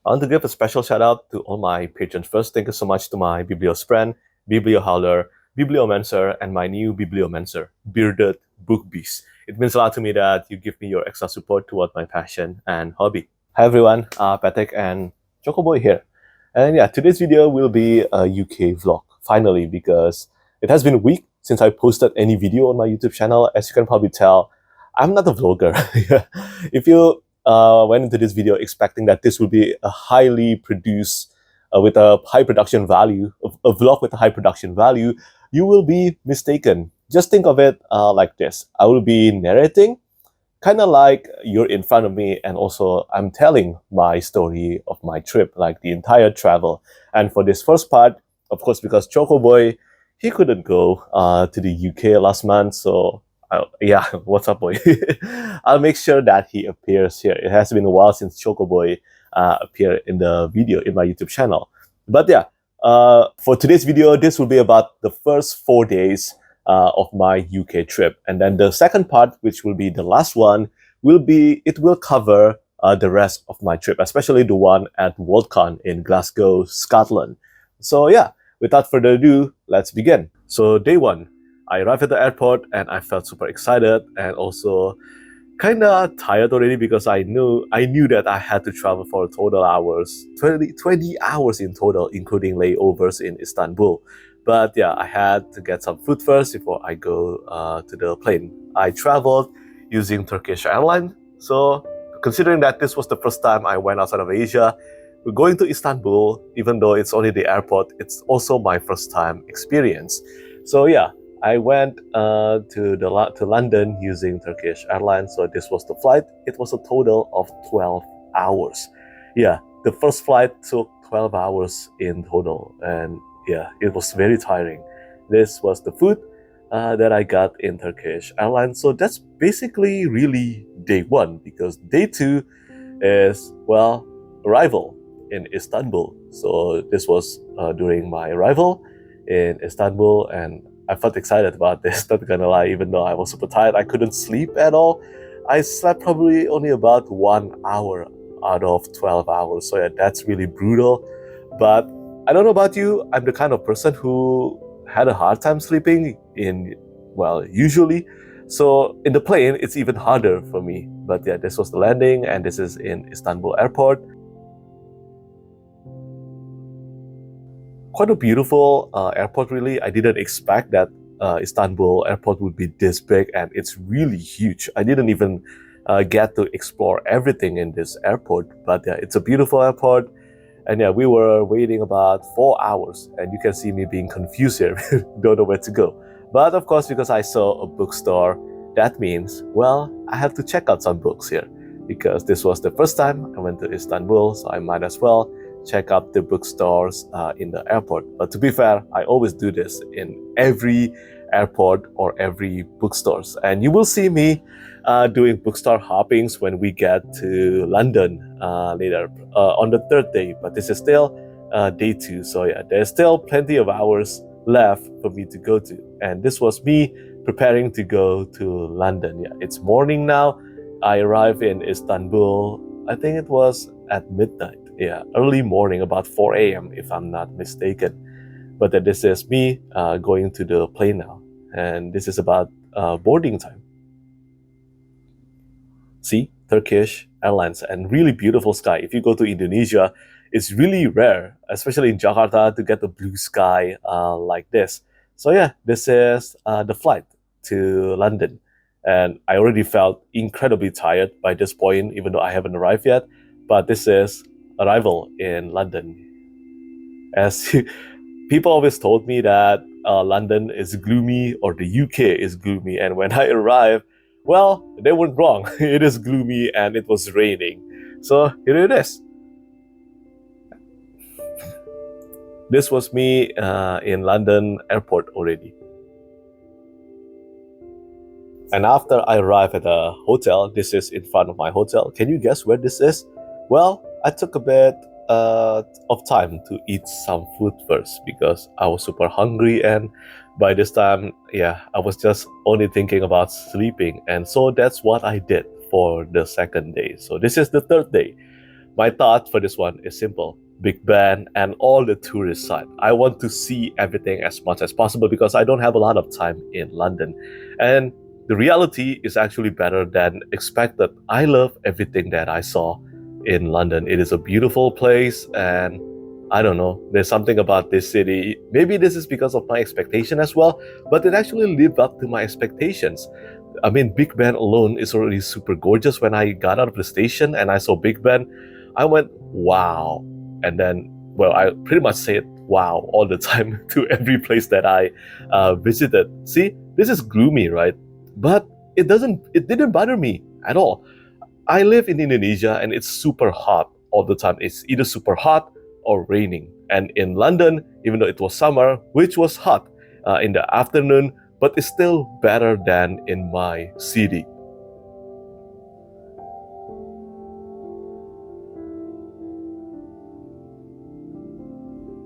I want to give a special shout out to all my patrons first. Thank you so much to my Bibliospren, Bibliohowler, Bibliomancer, and my new Bibliomancer, Bearded Book Beast. It means a lot to me that you give me your extra support toward my passion and hobby. Hi everyone, Petrik and Chocoboy here. And yeah, today's video will be a UK vlog, finally, because it has been a week since I posted any video on my YouTube channel. As you can probably tell, I'm not a vlogger. If you went into this video expecting that this would be a highly produced, with a high production value, a vlog with a high production value, you will be mistaken. Just think of it like this. I will be narrating, kind of like you're in front of me, and also I'm telling my story of my trip, like the entire travel. And for this first part, of course, because Chocoboy, he couldn't go to the UK last month, so yeah, what's up, boy? I'll make sure that he appears here. It has been a while since Chocoboy appeared in the video in my YouTube channel. But yeah, for today's video, this will be about the first 4 days of my UK trip. And then the second part, which will be the last one, it will cover the rest of my trip, especially the one at Worldcon in Glasgow, Scotland. So yeah, without further ado, let's begin. So day one, I arrived at the airport and I felt super excited and also kind of tired already because I knew that I had to travel for total hours, 20 hours in total, including layovers in Istanbul. But yeah, I had to get some food first before I go to the plane. I traveled using Turkish Airlines. So considering that this was the first time I went outside of Asia, going to Istanbul, even though it's only the airport, it's also my first time experience. So yeah, I went to London using Turkish Airlines. So this was the flight. It was a total of 12 hours. Yeah, the first flight took 12 hours in total. And yeah, it was very tiring. This was the food that I got in Turkish Airlines. So that's basically really day one, because day two is, well, arrival in Istanbul. So this was during my arrival in Istanbul, and I felt excited about this, not gonna lie, even though I was super tired. I couldn't sleep at all. I slept probably only about 1 hour out of 12 hours. So yeah, that's really brutal. But I don't know about you, I'm the kind of person who had a hard time sleeping usually. So in the plane, it's even harder for me. But yeah, this was the landing, and this is in Istanbul airport. Quite a beautiful airport, really. I didn't expect that Istanbul airport would be this big, and it's really huge. I didn't even get to explore everything in this airport, but yeah, it's a beautiful airport. And yeah, we were waiting about 4 hours, and you can see me being confused here, don't know where to go. But of course, because I saw a bookstore, that means, well, I have to check out some books here, because this was the first time I went to Istanbul, so I might as well check out the bookstores in the airport. But to be fair, I always do this in every airport or every bookstores. And you will see me doing bookstore hoppings when we get to London later on the third day. But this is still day two. So yeah, there's still plenty of hours left for me to go to. And this was me preparing to go to London. Yeah, it's morning now. I arrived in Istanbul, I think it was at midnight. Yeah, early morning, about 4 a.m. if I'm not mistaken. But this is me going to the plane now. And this is about boarding time. See, Turkish Airlines, and really beautiful sky. If you go to Indonesia, it's really rare, especially in Jakarta, to get the blue sky like this. So yeah, this is the flight to London. And I already felt incredibly tired by this point, even though I haven't arrived yet. But this is arrival in London. As people always told me that London is gloomy or the UK is gloomy, and when I arrived, well, they weren't wrong. It is gloomy and it was raining. So here it is. This was me in London airport already. And after I arrived at the hotel, this is in front of my hotel. Can you guess where this is? Well, I took a bit of time to eat some food first because I was super hungry, and by this time, yeah, I was just only thinking about sleeping. And so that's what I did for the second day. So this is the third day. My thought for this one is simple: Big Ben and all the tourist side. I want to see everything as much as possible because I don't have a lot of time in London. And the reality is actually better than expected. I love everything that I saw in London. It is a beautiful place, and I don't know, there's something about this city. Maybe this is because of my expectation as well, but it actually lived up to my expectations. I mean, Big Ben alone is already super gorgeous. When I got out of the station and I saw Big Ben, I went, wow. And then, well, I pretty much said wow all the time to every place that I visited. See, this is gloomy, right? But it didn't bother me at all. I live in Indonesia and it's super hot all the time. It's either super hot or raining. And in London, even though it was summer, which was hot in the afternoon, but it's still better than in my city.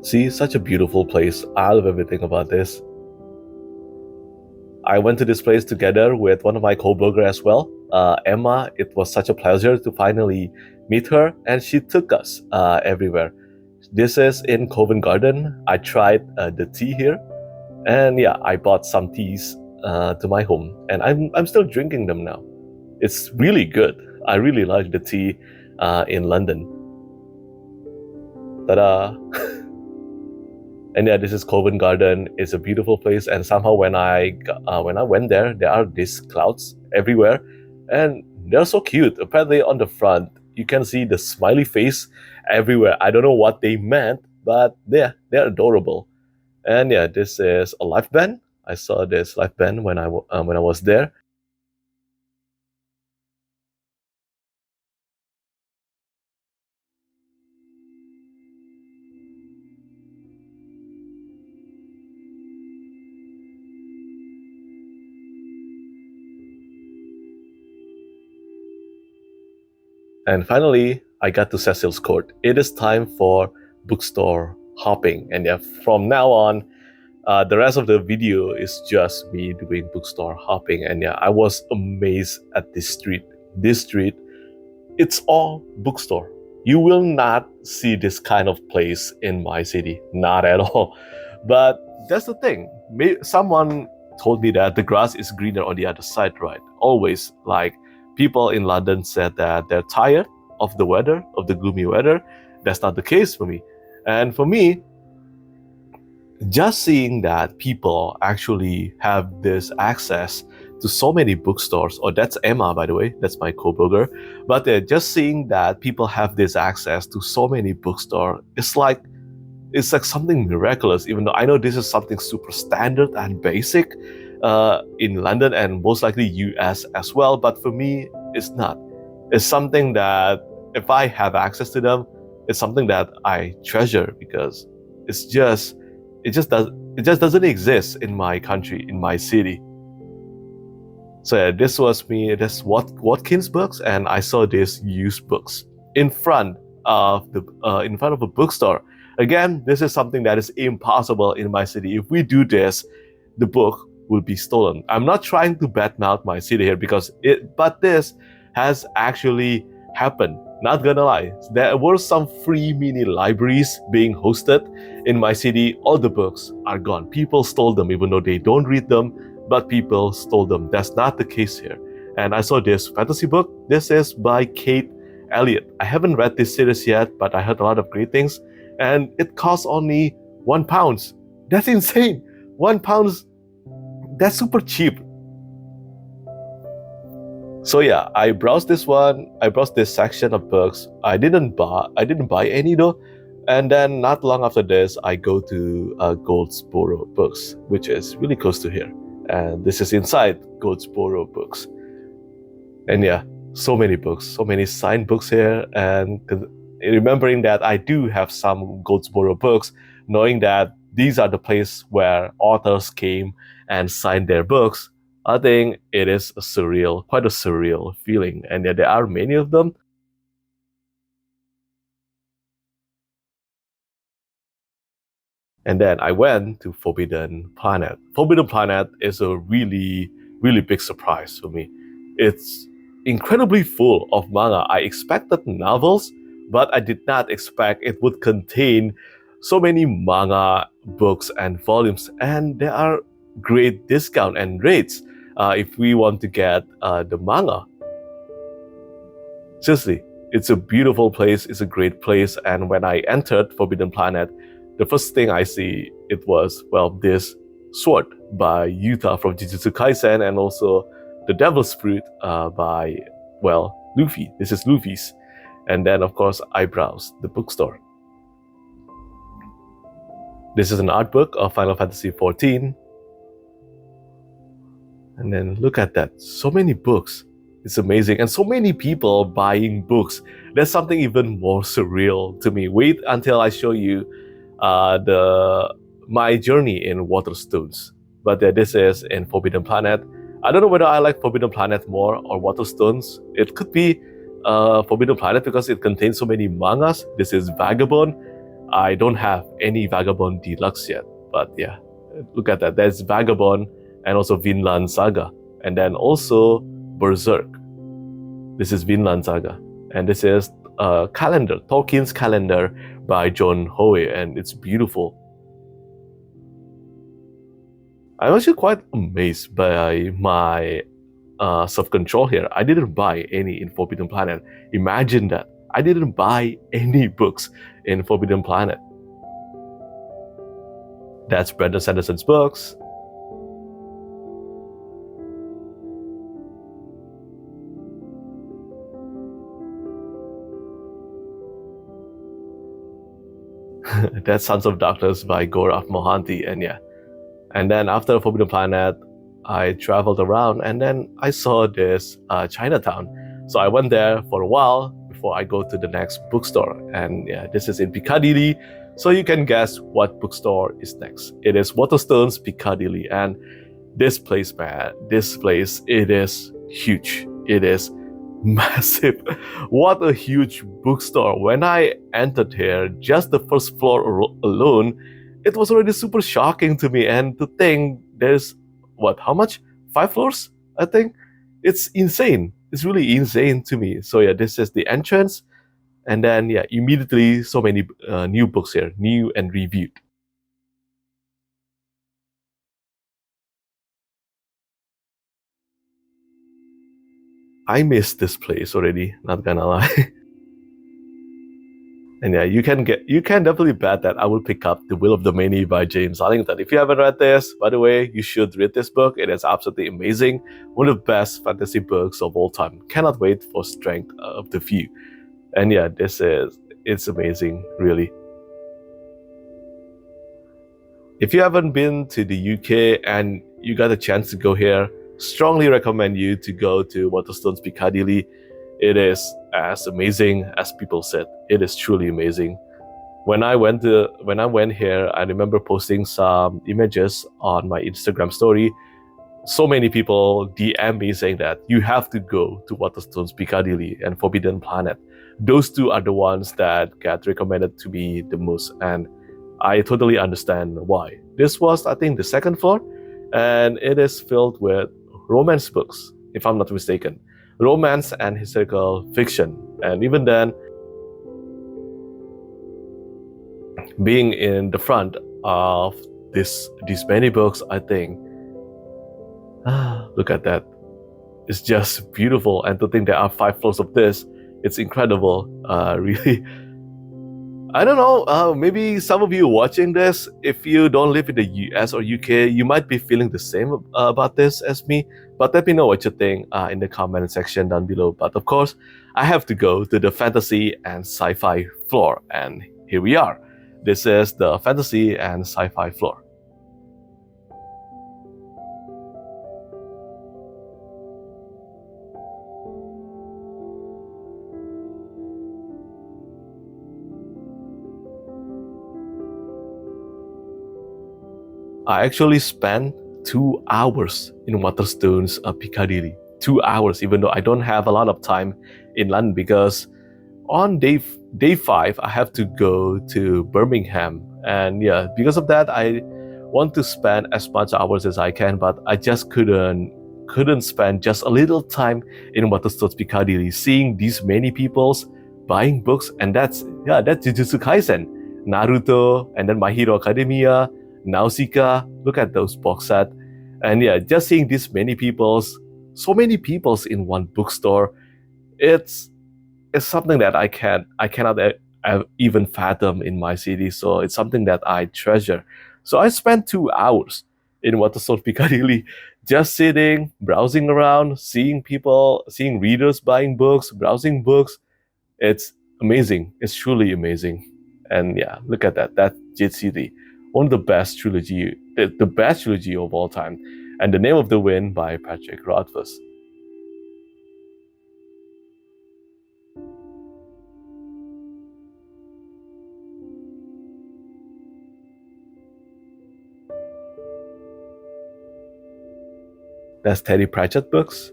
See, such a beautiful place. I love everything about this. I went to this place together with one of my co-bloggers as well, Emma. It was such a pleasure to finally meet her, and she took us everywhere. This is in Covent Garden. I tried the tea here, and yeah, I bought some teas to my home, and I'm still drinking them now. It's really good. I really like the tea in London. Ta-da! And yeah, this is Covent Garden. It's a beautiful place, and somehow when I went there, there are these clouds everywhere, and they're so cute. Apparently, on the front, you can see the smiley face everywhere. I don't know what they meant, but they're adorable. And yeah, this is a live band. I saw this live band when I was there. And finally, I got to Cecil's Court. It is time for bookstore hopping. And yeah, from now on, the rest of the video is just me doing bookstore hopping. And yeah, I was amazed at this street. This street, it's all bookstore. You will not see this kind of place in my city, not at all. But that's the thing. Someone told me that the grass is greener on the other side, right? Always, like, people in London said that they're tired of the weather, of the gloomy weather. That's not the case for me. And for me, just seeing that people actually have this access to so many bookstores, or that's Emma, by the way, that's my co-blogger, but just seeing that people have this access to so many bookstores, it's like something miraculous, even though I know this is something super standard and basic in London and most likely US as well, but for me, it's not. It's something that if I have access to them, it's something that I treasure because it just doesn't exist in my country, in my city. So yeah, this was me. This Watkins books, and I saw these used books in front of a bookstore. Again, this is something that is impossible in my city. If we do this, the book will be stolen. I'm not trying to badmouth my city here but this has actually happened. Not gonna lie, there were some free mini libraries being hosted in my city. All the books are gone. People stole them, even though they don't read them, but people stole them. That's not the case here. And I saw this fantasy book. This is by Kate Elliott. I haven't read this series yet, but I heard a lot of great things. And it costs only £1. That's insane. £1, that's super cheap. So yeah, I browsed this one. I browsed this section of books. I didn't buy any though. And then not long after this, I go to Goldsboro Books, which is really close to here. And this is inside Goldsboro Books. And yeah, so many books, so many signed books here. And remembering that I do have some Goldsboro books, knowing that these are the place where authors came and signed their books, I think it is quite a surreal feeling. And yeah, there are many of them. And then I went to Forbidden Planet. Forbidden Planet is a really, really big surprise for me. It's incredibly full of manga. I expected novels, but I did not expect it would contain so many manga books and volumes, and there are great discount and rates if we want to get the manga. Seriously, it's a beautiful place, it's a great place, and when I entered Forbidden Planet, the first thing I see it was, well, this sword by Yuta from Jujutsu Kaisen, and also the Devil's Fruit by, well, Luffy. This is Luffy's. And then, of course, I browsed the bookstore. This is an art book of Final Fantasy XIV. And then look at that, so many books. It's amazing, and so many people buying books. That's something even more surreal to me. Wait until I show you my journey in Waterstones. But this is in Forbidden Planet. I don't know whether I like Forbidden Planet more or Waterstones. It could be Forbidden Planet because it contains so many mangas. This is Vagabond. I don't have any Vagabond Deluxe yet, but yeah, look at that. There's Vagabond and also Vinland Saga, and then also Berserk. This is Vinland Saga, and this is calendar, Tolkien's calendar by John Howe, and it's beautiful. I'm actually quite amazed by my self-control here. I didn't buy any in Forbidden Planet. Imagine that. I didn't buy any books in Forbidden Planet. That's Brandon Sanderson's books. That's Sons of Darkness by Gaurav Mohanty, and yeah. And then after Forbidden Planet, I traveled around, and then I saw this Chinatown. So I went there for a while before I go to the next bookstore. And yeah, this is in Piccadilly. So you can guess what bookstore is next. It is Waterstones Piccadilly. And this place, man, it is huge. It is massive. What a huge bookstore. When I entered here, just the first floor alone, it was already super shocking to me. And to think there's, how much? 5 floors, I think? It's insane. It's really insane to me. So yeah, this is the entrance. And then yeah, immediately so many new books here, new and reviewed. I miss this place already, not gonna lie. And yeah, you can definitely bet that I will pick up The Will of the Many by James Arlington. If you haven't read this, by the way, you should read this book. It is absolutely amazing. One of the best fantasy books of all time. Cannot wait for Strength of the Few. And yeah, it's amazing, really. If you haven't been to the UK and you got a chance to go here, strongly recommend you to go to Waterstones Piccadilly. It is as amazing as people said. It is truly amazing. When I went here, I remember posting some images on my Instagram story. So many people DM me saying that you have to go to Waterstones Piccadilly and Forbidden Planet. Those two are the ones that get recommended to me the most, and I totally understand why. This was, I think, the second floor, and it is filled with romance books, if I'm not mistaken. Romance and historical fiction. And even then, being in the front of these many books, I think, look at that. It's just beautiful. And to think there are 5 floors of this, it's incredible. Really. I don't know, maybe some of you watching this, if you don't live in the US or UK, you might be feeling the same about this as me. But let me know what you think in the comment section down below. But of course, I have to go to the fantasy and sci-fi floor. And here we are. This is the fantasy and sci-fi floor. I actually spent 2 hours in Waterstones Piccadilly. 2 hours, even though I don't have a lot of time in London, because on day 5 I have to go to Birmingham, and yeah, because of that I want to spend as much hours as I can, but I just couldn't spend just a little time in Waterstones Piccadilly. Seeing these many peoples, buying books, and that's Jujutsu Kaisen, Naruto, and then My Hero Academia, Nausicaa. Look at those box set, and yeah, just seeing so many peoples in one bookstore, it's something that I cannot even fathom in my city. So it's something that I treasure. So I spent 2 hours in Waterstone Piccadilly, just sitting, browsing around, seeing people, seeing readers buying books, browsing books. It's amazing. It's truly amazing. And yeah, look at that. That Jade City, one of the best trilogy, the best trilogy of all time. And The Name of the Wind by Petrik Rothfuss. That's Terry Pratchett books.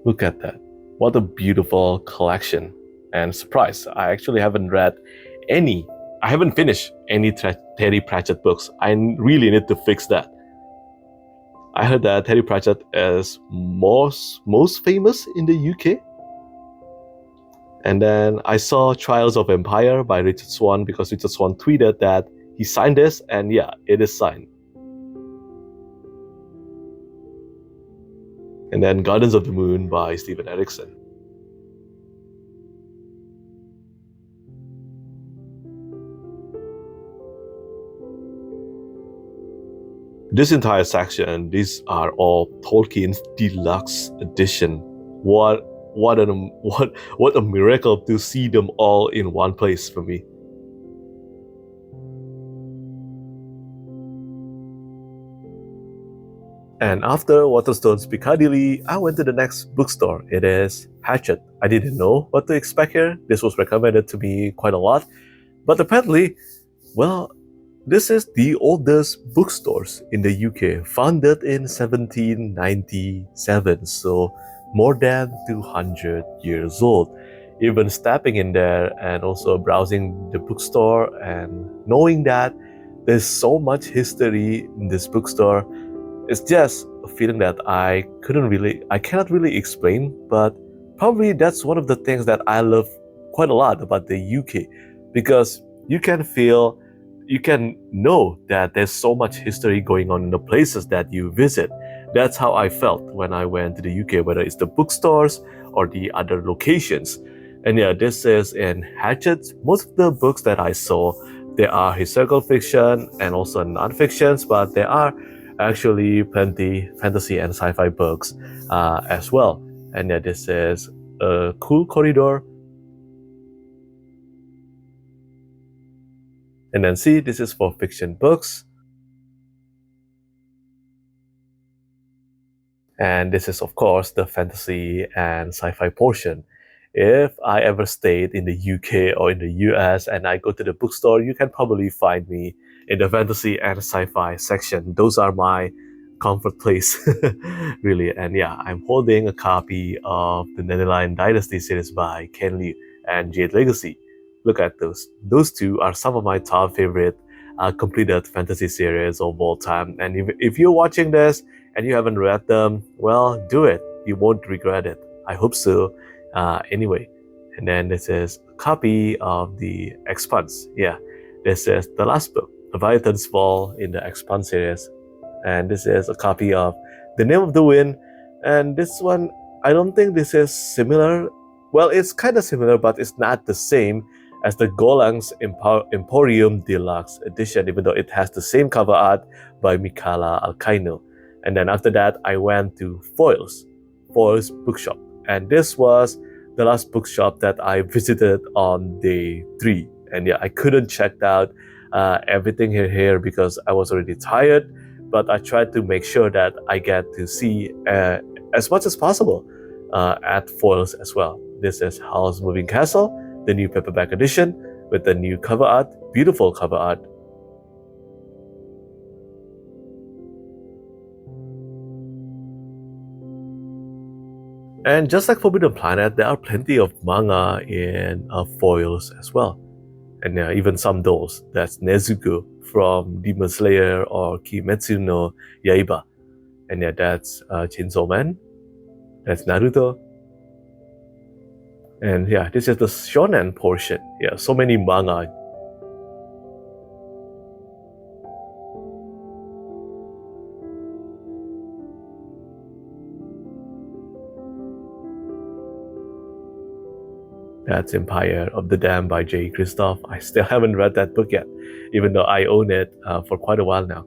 Look at that. What a beautiful collection. And surprise, I actually haven't read any, I haven't finished any Terry Pratchett books. I really need to fix that. I heard that Terry Pratchett is most famous in the UK. And then I saw Trials of Empire by Richard Swan, because Richard Swan tweeted that he signed this, and yeah, it is signed. And then Gardens of the Moon by Stephen Erickson. This entire section, these are all Tolkien's deluxe edition. What a miracle to see them all in one place for me. And after Waterstone's Piccadilly, I went to the next bookstore. It is Hachette. I didn't know what to expect here. This was recommended to me quite a lot. But apparently, well, this is the oldest bookstores in the UK, founded in 1797, so more than 200 years old. Even stepping in there and also browsing the bookstore and knowing that there's so much history in this bookstore, it's just a feeling that I cannot really explain, but probably that's one of the things that I love quite a lot about the UK, because you can know that there's so much history going on in the places that you visit. That's how I felt when I went to the UK, whether it's the bookstores or the other locations. And yeah, this is in Hachette. Most of the books that I saw, there are historical fiction and also non-fictions, but there are actually plenty fantasy and sci-fi books as well. And yeah, this is a cool corridor. And then see, this is for fiction books. And this is, of course, the fantasy and sci-fi portion. If I ever stayed in the UK or in the US and I go to the bookstore, you can probably find me in the fantasy and sci-fi section. Those are my comfort place, really. And yeah, I'm holding a copy of the Netherland Dynasty series by Ken Liu and Jade Legacy. Look at those. Those two are some of my top favorite completed fantasy series of all time. And if you're watching this and you haven't read them, well, do it. You won't regret it. I hope so. Anyway, and then this is a copy of the Expanse. Yeah, this is the last book, Leviathan's Fall in the Expanse series. And this is a copy of The Name of the Wind. And this one, I don't think this is similar. Well, it's kind of similar, but it's not the same as the Golang's Emporium Deluxe Edition, even though it has the same cover art by Michaela Alcaino. And then after that, I went to Foyle's bookshop. And this was the last bookshop that I visited on day 3. And yeah, I couldn't check out everything here because I was already tired. But I tried to make sure that I get to see as much as possible at Foyle's as well. This is Howl's Moving Castle, the new paperback edition with the new cover art, beautiful cover art. And just like Forbidden Planet, there are plenty of manga in Foyle's as well. And even some dolls. That's Nezuko from Demon Slayer or Kimetsu no Yaiba. And yeah, that's Chainsaw Man. That's Naruto. And yeah, this is the shonen portion. Yeah, so many manga. That's Empire of the Dam by J. Christoph. I still haven't read that book yet, even though I own it for quite a while now.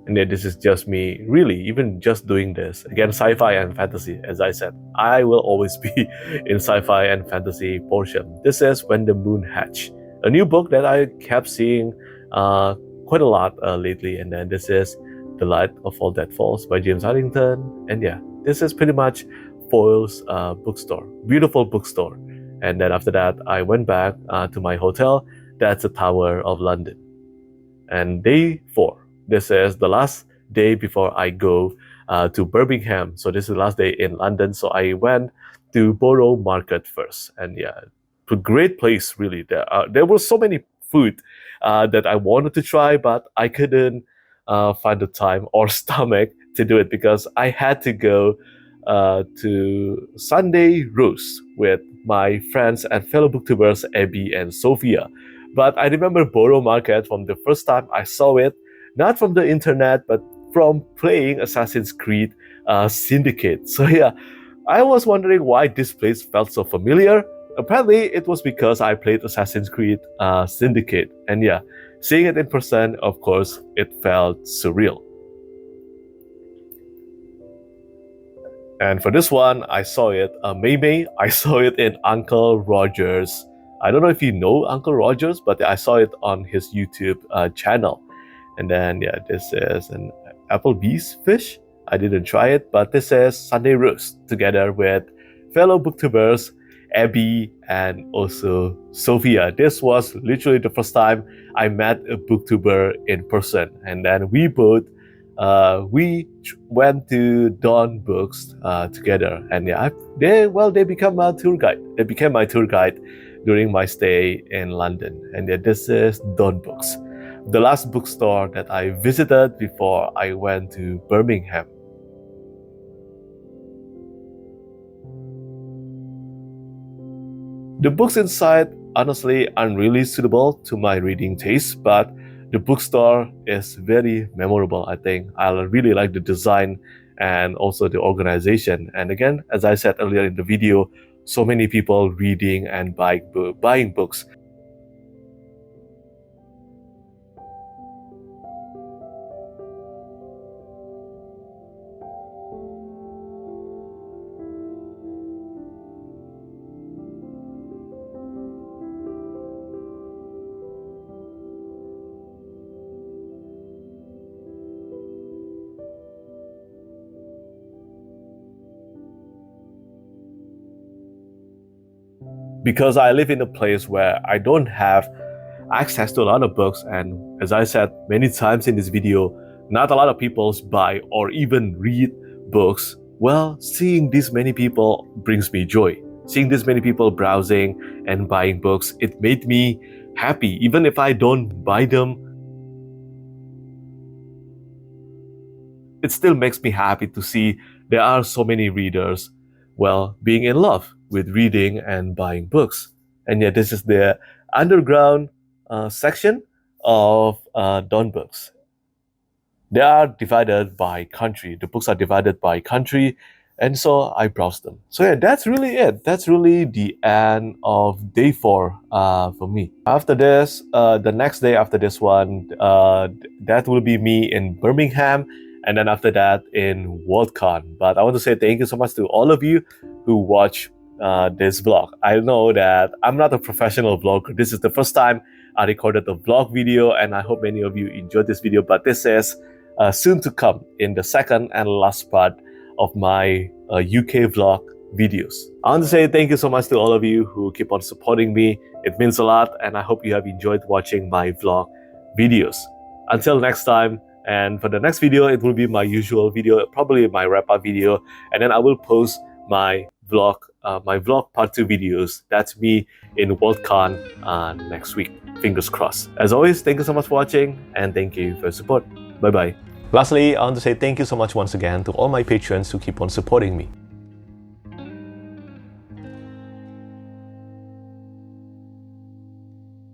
And then this is just me, really, even just doing this. Again, sci-fi and fantasy, as I said. I will always be in sci-fi and fantasy portion. This is When the Moon Hatched, a new book that I kept seeing quite a lot lately. And then this is The Light of All That Falls by James Huntington. And yeah, this is pretty much Foyle's bookstore. Beautiful bookstore. And then after that, I went back to my hotel. That's the Tower of London. And day 4. This is the last day before I go to Birmingham. So this is the last day in London. So I went to Borough Market first. And yeah, it's a great place, really. There were so many food that I wanted to try, but I couldn't find the time or stomach to do it because I had to go to Sunday roast with my friends and fellow booktubers Abby and Sophia. But I remember Borough Market from the first time I saw it, not from the internet, but from playing Assassin's Creed Syndicate. So yeah, I was wondering why this place felt so familiar. Apparently, it was because I played Assassin's Creed Syndicate. And yeah, seeing it in person, of course, it felt surreal. And for this one, I saw it, May, I saw it in Uncle Roger's. I don't know if you know Uncle Roger's, but I saw it on his YouTube channel. And then, yeah, this is an Applebee's fish. I didn't try it, but this is Sunday roast together with fellow booktubers Abby and also Sophia. This was literally the first time I met a booktuber in person. And then we both went to Dawn Books together. And yeah, they became my tour guide. They became my tour guide during my stay in London. And yeah, this is Dawn Books, the last bookstore that I visited before I went to Birmingham. The books inside, honestly, aren't really suitable to my reading taste, but the bookstore is very memorable, I think. I really like the design and also the organization. And again, as I said earlier in the video, so many people reading and buying books. Because I live in a place where I don't have access to a lot of books, and as I said many times in this video, not a lot of people buy or even read books. Well, seeing this many people brings me joy. Seeing this many people browsing and buying books, it made me happy. Even if I don't buy them, it still makes me happy to see there are so many readers, well, being in love with reading and buying books. And yet this is the underground section of Dawn Books. They are divided by country. The books are divided by country, and so I browsed them. So yeah, that's really it. That's really the end of day 4 for me. After this, the next day after this one, that will be me in Birmingham, and then after that in Worldcon. But I want to say thank you so much to all of you who watch this vlog. I know that I'm not a professional vlogger. This is the first time I recorded a vlog video, and I hope many of you enjoyed this video. But this is soon to come in the second and last part of my UK vlog videos. I want to say thank you so much to all of you who keep on supporting me. It means a lot, and I hope you have enjoyed watching my vlog videos. Until next time, and for the next video, it will be my usual video, probably my wrap-up video, and then I will post my vlog part 2 videos. That's me in Worldcon next week. Fingers crossed. As always, thank you so much for watching, and thank you for your support. Bye-bye. Lastly, I want to say thank you so much once again to all my patrons who keep on supporting me.